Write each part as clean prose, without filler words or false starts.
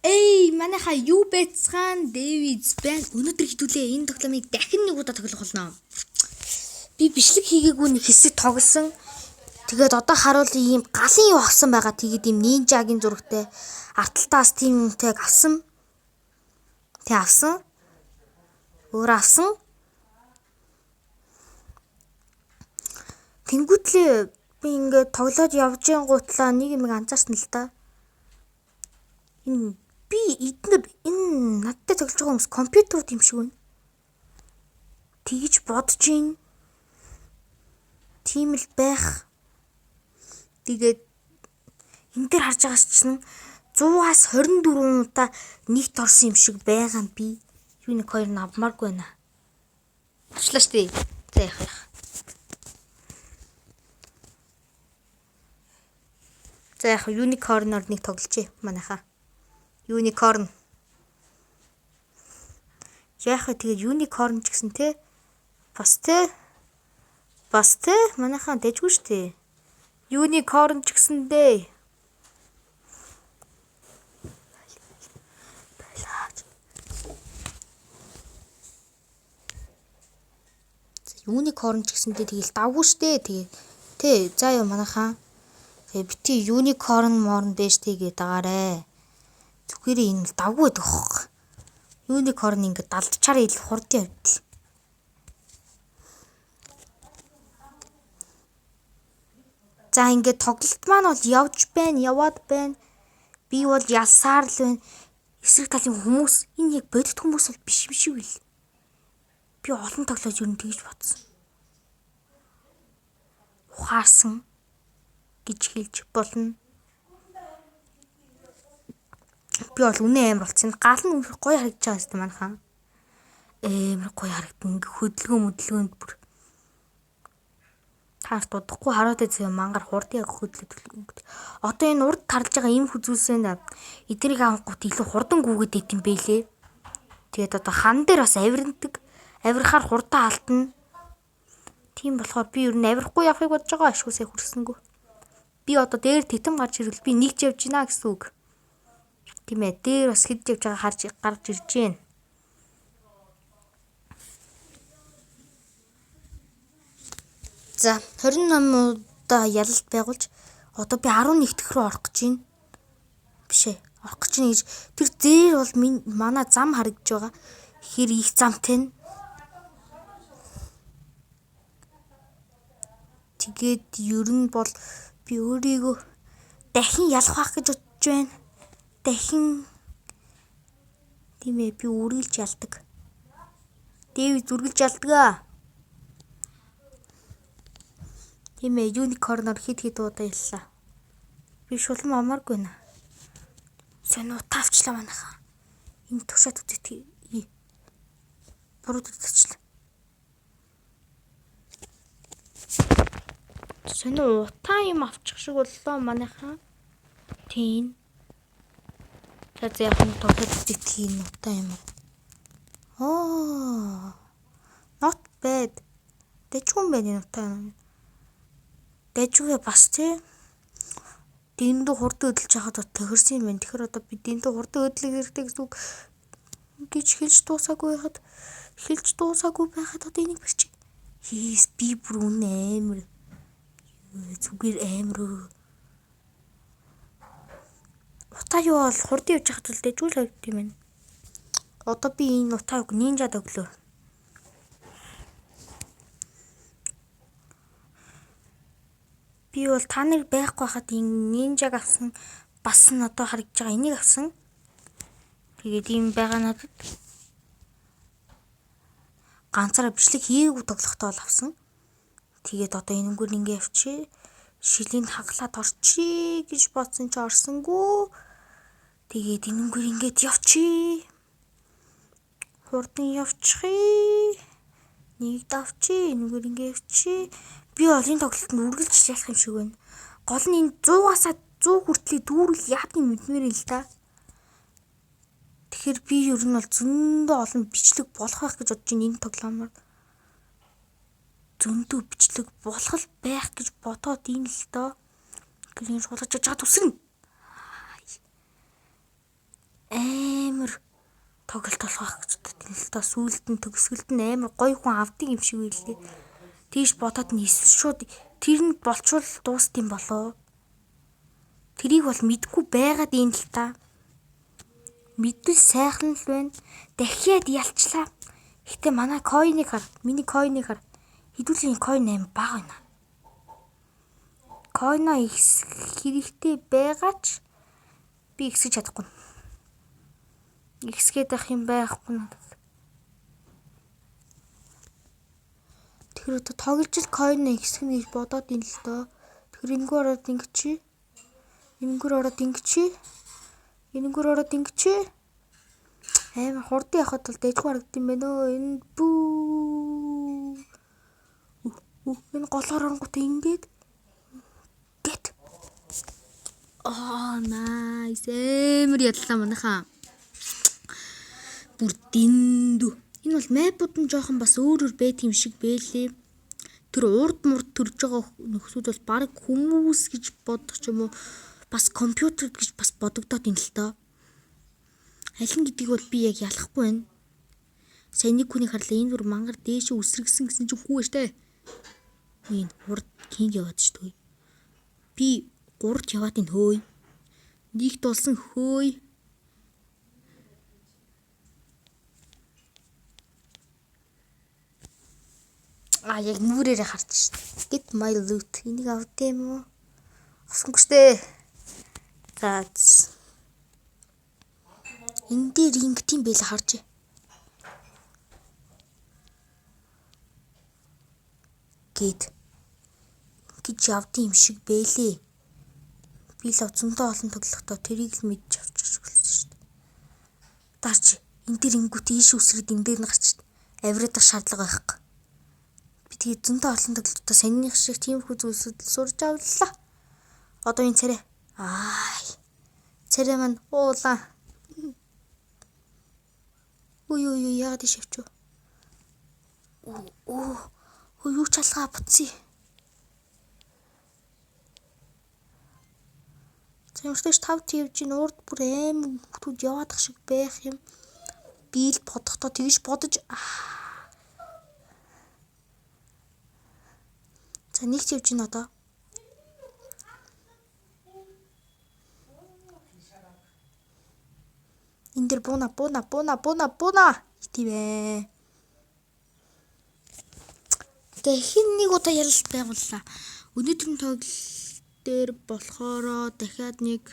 Эй, манайха юу байцгаан Дэвидс байна. Өнөөдөр хэдүүлээ энэ тоглоомыг дахин нэг удаа тоглох болно. Би бичлэг хийгээгүй нэг хэсэг тоглосон. Тэгээд одоо харуул ийм галын юу авсан байгаа. Тэгээд ийм нинжагийн зурагтай арталтаас тийм юмтайг авсан. Тэг авсан. Өөр авсан. Тэнгүүтлээ би ингээд тоглоод явж байгаа гутлаа нэг юм анзаарсан л да. Энэ би эднэр энэ надтай тоглож байгаа хүмүүс компьютерууд юм шиг байна. Тэгж бодож ийн. Тийм л байх. Тэгээд энэ дээр харж байгаас чинь 100-аас 24 удаа нэгт орсон юм шиг байгаа нь би. Юуник 2 навмааргүй байна. Авчлаа штий. За яах. За яах юникорноор нэг тоглолчээ манайхаа. Юникорн. Яах вэ тэгээд юникорн ч гэсэн те бас те манайхаа дэжгүй штэ. Юникорн ч гэсэн дээ. Юникорн ч гэсэн тэгэл давгүй штэ. Тэгээд те за ёо манайхаа. Тэгээ бити юникорн морн дээш тэгээд дагаарэ. Зүгээр энэ давгүй дөх. Юникорн ингэ далдчаар ил хурд явдал. За ингэ тоглолт маань бол явж байна, яваад байна. Би бол ялсаар л байна. Эсрэг талын хүмүүс энэ яг бодит хүмүүс бол биш юм шиг үл. Би олон тоглож юу тэгж бодсон. Ухаарсан гэж хэлж болно. Би бол үнэ амар болсон. Гал нь гоё харагдаж байгаа юм манайхаа. Амар гоё харагдана. Ингээ хөдөлгөөнд бүр. Таас дуудахгүй хараад байгаа мангар хурдыг хөдлөд. Одоо энэ урд тарлж байгаа юм хүзүүлсэн эднийг авахгүй илүү хурдан гүгээд байт юм бэлээ. Тэгээд одоо хан дээр бас авирнадаг. Авирахаар хурдан алдна. Тийм болохоор би ер нь авирахгүй явахыг бодож байгаа ашгүйсээ хүрсэнгүү. Би одоо дээр титэм гарч ирвэл би нэгж явж гинэ гэсэн үг. Тийм ээ, дээр бас хэд явж байгаа гарч ирж байна. За 28 удаа ялалт байгуулж одоо би 11 дэх рүү орох гэж байна. Биш ээ, орох гэж байна гэж тэр зээр бол манай зам харагдж байгаа. Хэр их замтай нь. Тэгээд ер нь бол би өөрийгөө дахин ялах гэж бодож байна. Дахин тийм ээ би үргэлж ялдаг. Дэвид үргэлж ялдаг. Тийм ээ юникорноор хит удаа яллаа. Би шулам амааргүй нэ. Сонио тавчлаа манайхаа. Энэ тушаад үтээ. Буруу тавчлаа. Сонио утаа юм авчих шиг боллоо манайхаа. Тийм. За яг нь тоглож үзэх юм утаа юм. Not bad. Дэжгүй юм байна энэ утаа. Дэжгүй бас тий. Дэндүү хурдан өдөлж хахад тохирсон юм байна. Тэгэхээр одоо би дэндүү хурдан өдлөх хэрэгтэй гэсэн үг гэж хэлж дуусаагүй байхад одоо энийг барьчих. Хийс би бүр үнэ амар. Зүгээр амар. Утаа юу бол хурдан явж хахад л дэжгүй л харагд юм байна. Одоо би энэ утааг нинжад өглөө. Би бол та нар байхгүй хахад энэ нинжаг авсан бас нь одоо харагдж байгаа энийг авсан. Тэгээд ийм байгаа надад. Ганцаараа бичлэг хийгээгүй тоглохдоо л авсан. Тэгээд одоо энэнгүүр ингэ явчих. Шилийн хаглаад орчих гэж бодсон чи орсонгүй. Тэгээд энэнгүүр ингэж явчих. Хурдан явчих. Нэг давчих. Энэнгүүр ингэ явчих. Би бол энэ тоглолтод үргэлж ялах юм шиг байна. Гол нь энэ 100-аас 100 хүртлэх дүүрэл яадгийн мэдмээр л да. Тэгэхээр би ер нь бол зөндөө олон бичлэг болох байх гэж бодож байна энэ тоглоомоор. Зөндөө бичлэг болох байх гэж бодоод ийм л доо. Гэрийн шулгаж чад үсгэн. тоглолт болох гэж бодсон л доо. Сүүлд нь төгсгөлд нь амар гоё хүн авдаг юм шиг байлээ. Тийш бодоод нь эсвэл шууд тэр нь болчвол дуусд юм болоо. Тэрийг бол мэдгүй байгаад юм л та. Мэдвэл сайхан л байна. Дахиад ялчлаа. Гэтэ манай койныг хар. Миний койныг хар. Хэдүүлээ койн 8 бага байна. Койно хэрэгтэй байгаач би ихсэж чадахгүй. Ихсгээд ах юм байхгүй надад. Тэр одоо тоглож л койно ихсгэнэ гэж бодоод ин л доо. Тэр энэгээр ороод ингэчи. Энэгээр ороод ингэчи. Энэгээр ороод ингэчи. Амар хурдан явахад бол дэжгүй харагдсан байна өө. Энэ бүү. Энэ голоор оронготой ингээд гэт. Найс. Эмэр ядлаа манайхаа. Бүр дэндүү. Энэ бол мэпүүд нь жоохон бас өөр байт юм шиг бэлээ. Тэр урд мурд төрж байгаа нөхцөл бол баг хүмүүс гэж бодох ч юм уу. Бас компьютер гэж бас бодогдоод ин л доо. Аль нь гэдгийг бол би яг ялахгүй байна. Сайн нэг хүний харлаа энэ бүр мангар дээшээ үсрэгсэн гэсэн чинь хүү штэ. Энэ урд кинг яваад штэ. Би 3-т яваад ин хөөй. Нийт дулсан хөөй. Яг нүрээрээ харж штэ. Get my loot. Энийг авд юм уу? Авсангүй штэ. За. Энэ дээр ингэдэм байл харж. Гэт. Гэж явдсан юм шиг бэлээ. Би л зөндөө олон тоглохдоо тэрийг л мэдж авчих болсон штэ. Дарч. Энэ дээр ингүүт ийш үсрэд энэ дээр нь гарч штэ. Авирах шаардлага байхгүй. Тэгээд зөндөө олон тоглолтоо санийх шиг тиймэрхүү зүйлсүүд сурж авлаа. Одоо энэ царай. Царай маань уулаа. Ой яагаад иш явчих вэ? Юу ч алгаа буцъя. Зэмэртэйч 5 явж ийн урд бүр аим хүмүүс яваадах шиг байх юм. Би л бодохдоо тэгж бодож За нэгт явж ийн одоо. Энэ дэр бууна. Итвэ. Дахин нэг удаа ярилт байгууллаа. Өнөөдрийн тоглолт дээр болохоор дахиад нэг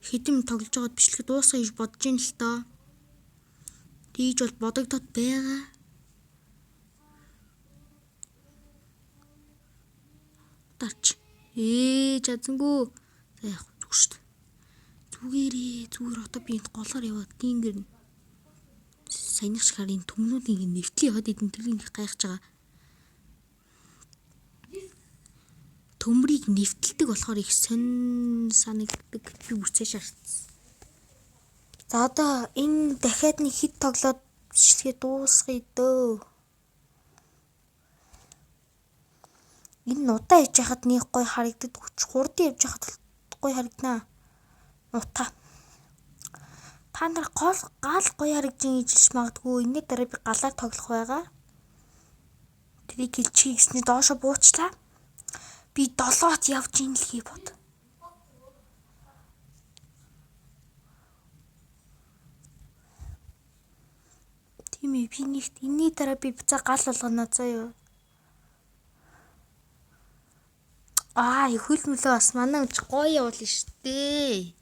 хэдэн тоглож байгаад бичлэг дуусгая гэж бодож ийн л тоо. Тэгж бол бодогдоод байгаа. Дарч. Чадсангүй. За яг зүг шүү дээ. Зүгээр одоо би энэ голоор яваад тийгэр саяных шиг харин төмнүүдийг нэвтлээ яваад идэн тэрийг гайхаж байгаа. Төмрийг нэвтэлдэг болохоор их санагддаг. Би бүр цаашаа харцсан. За одоо энэ дахиад нэг хит тоглоод бичлэгээ дуусгая дөө. Энэ нутаа явж хахад нэг гой харагддаг. Хурдан явж хахад гой харагданаа. Нутаа. Та нар гал гоё харагдаж ижиж магадгүй. Энэний дараа би галаар тоглох байгаа. Тэрийг хэлчихье гэсний доошо буучлаа. Би 7-т явж ийн л хий бод. Тийм ээ би нэгт энэний дараа би буцаа гал болгоно заяа. Хөл мөлөө бас манай өмч гоё явуул штэ.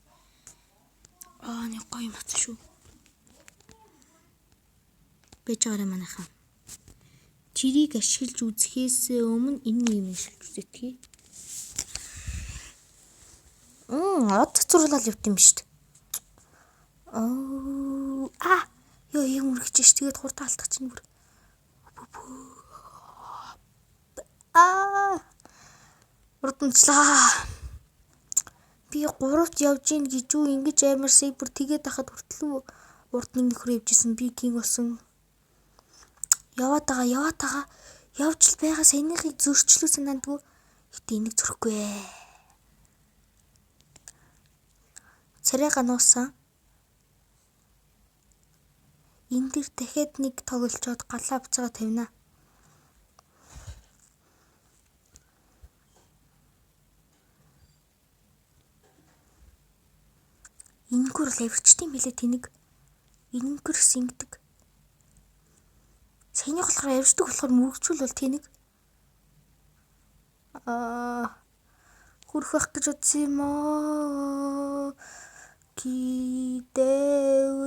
Нэг гоё мац шүү. Бэж байгаарай манайхаа. Тэрийг ашиглаж үзэхээс өмнө энэ юм ашиглаж үзэтгэе. Од зурлал явт юм шүү дээ. Юм үргэж ш. Тэгээд хурдан алдах чинь бүр. Урдмжлаа. Би 3-т явж ийн гэж юу ингэж амарсыг бүр тэгээд хахад хүртэл урд нэг нөхөр явжсэн би кинг болсон. Яваад байгаа. Явж л байгаа саяныхыг зөрчлөө санаандгүй. Гэтэ энийг зөрөхгүй ээ. Царайга нуусан. Энэ дээр дахиад нэг тоглолцоод галаа буцаага тавина. Энэгээр л авирчдсан билээ тэнэг. Энэнгэрс ингэдэг. Саяны болохоор авирчдаг болохоор мөрөгчүүл бол тэнэг. Хүрх байх гэж утсан юм аа. Кидэв.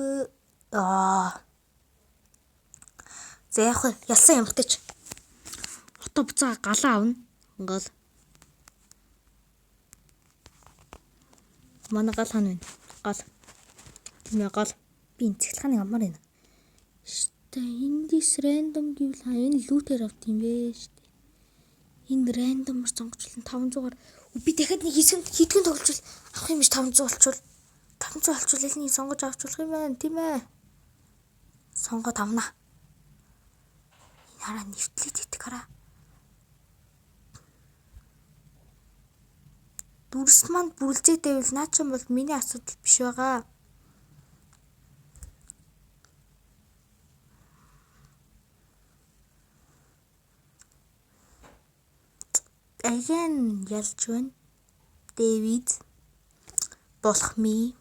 За яг ялсан юмтай ч. Ото буцаа галаа авна. Гол. Манай гал хань байна. Гал. Тийм ээ гал. Би энэ цэглэханы амар байна. Штэ эндис рандом гэвэл энэ лүүтээр авт юм бэ штэ. Энэ рандомор сонгочлон 500-аар би дахиад нэг хийдгэн тоглолцвол авах юм биш 500 болчвол 500 болчвол элнийг сонгож авч болох юм байна тийм ээ. Сонгоод авна. Энэ хараа нэвтлээд идэх хараа. Дүрс манд бүрлзээд байвал наа ч юм бол миний асуудал биш байгаа. Аян ялж байна. Дэвид болох ми.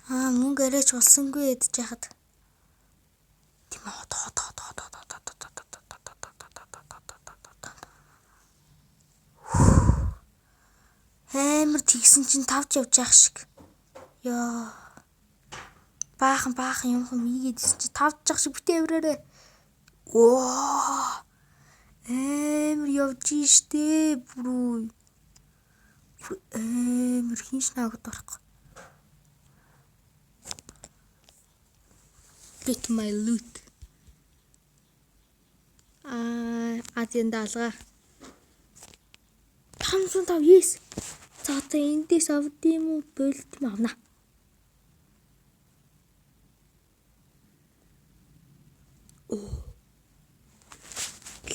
Мөнгө арайч болсонгүй ядж яхад. Тийм ээ. Амар тэгсэн чинь тавч явж явах шиг. Яа. Баахан юм ийгээд чинь тавч явах шиг битээ явраарэ. Амар явж штэ бүрүү. Амар хинш наагд орох. Get my loot. Азианда алгаа. 505 yes. За одоо эндээс авд юм уу? Болт юм авна.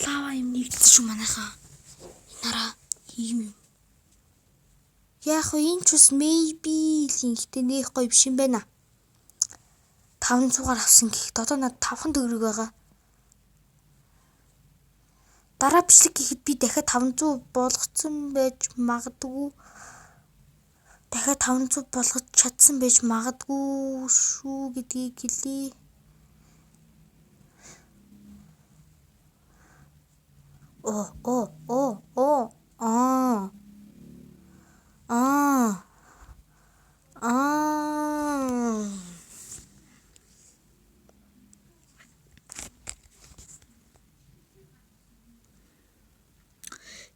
Лава юм нэгдсэн шүү манайхаа. Нараа ийм юм. Яг энэ ч бас maybe линктэй нэх гоё биш юм байна. 500-аар авсан гэхэд одоо надад 5 төгрөг байгаа. Дараа бичлэг гэхэд би дахиад 500 болгоцсон байж магадгүй. Дахиад 500 болгож чадсан байж магадгүй шүү гэдгийг хэлье.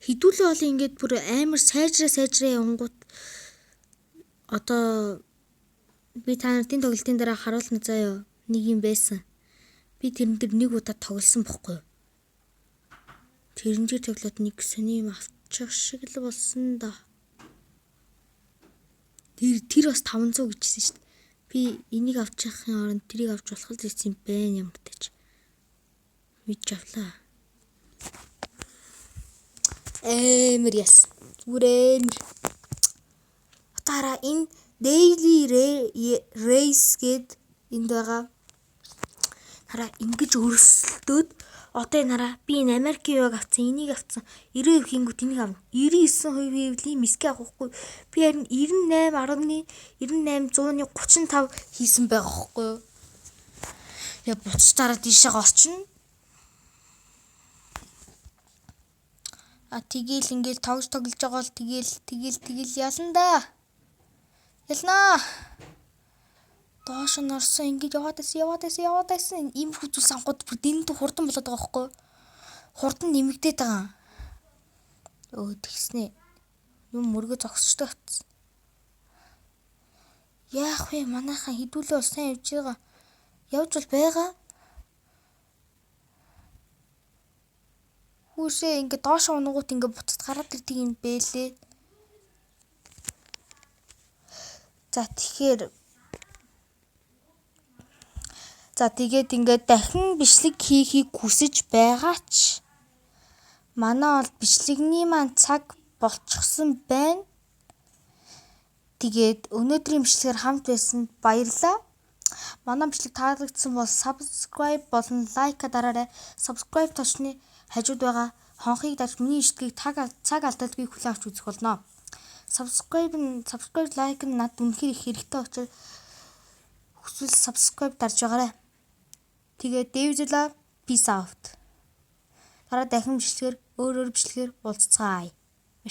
Хідүүлээ бол ингээд бүр амар сайжраа явангууд одоо би та нарын тоглолтын дараа харуулна заяа нэг юм байсан. Би тэрэн дээр нэг удаа тоглосон бохгүй юу? Тэрэн дээр тоглоод нэг сони юм авчих шиг л болсон да. Тэр бас 500 гэжсэн шүү дээ. Би энийг авчихын оронд тэрийг авч болох л гэсэн юм байна ямар ч. Мэдж авлаа. Эмэр яс. Зүрэн. Атара энэ daily race гэд энд байгаа. Хараа ингэж өрсөлдөөд одоо нараа би энэ Америкийн юг авсан, энийг авсан. 90% хийнгүүт энийг авна. 99% хийвлийн мисгээ авахгүй. Би харин 98.98/135 хийсэн байгаа байхгүй юу? Я буцтараа тийшээ орчин. Тэгэл ингээл тоглож байгаа бол тэгэл ялна да. Ялнаа. Доош нь орсон ингэж яваад байсан. Ийм хүзүүл сангууд бүр дэнэнтүү хурдан болоод байгаа байхгүй юу? Хурдан нэмэгдээд байгаа. Тэгснэ. Юм мөргө зогсчтой атсан. Яах вэ? Манайхан хідүүлээ бол сайн явж байгаа. Явж бол байгаа. Хүүшээ ингэ доош унагууд ингэ буцаад гараад ирдэг юм бэлээ. За тэгээд ингээд дахин бичлэг хийхийг хүсэж байгаа ч манай бол бичлэгний маань цаг болчихсон байна. Тэгээд өнөөдрийн бичлэгээр хамт байсанд баярлалаа. Манай бичлэг таалагдсан бол subscribe болон лайка дараарай. Subscribe тошны хажууд байгаа хонхыг дарж миний ишдгийг цаг алдалгүй хүлээн авч үзэх болно. Subscribe like нь надад үнэхээр их хэрэгтэй учраас хүсвэл subscribe дарж байгаарай. Тэгээд Дэвжлаа peace out. Дараа дахин бичлэгээр өөр бичлэгээр уулзцаая.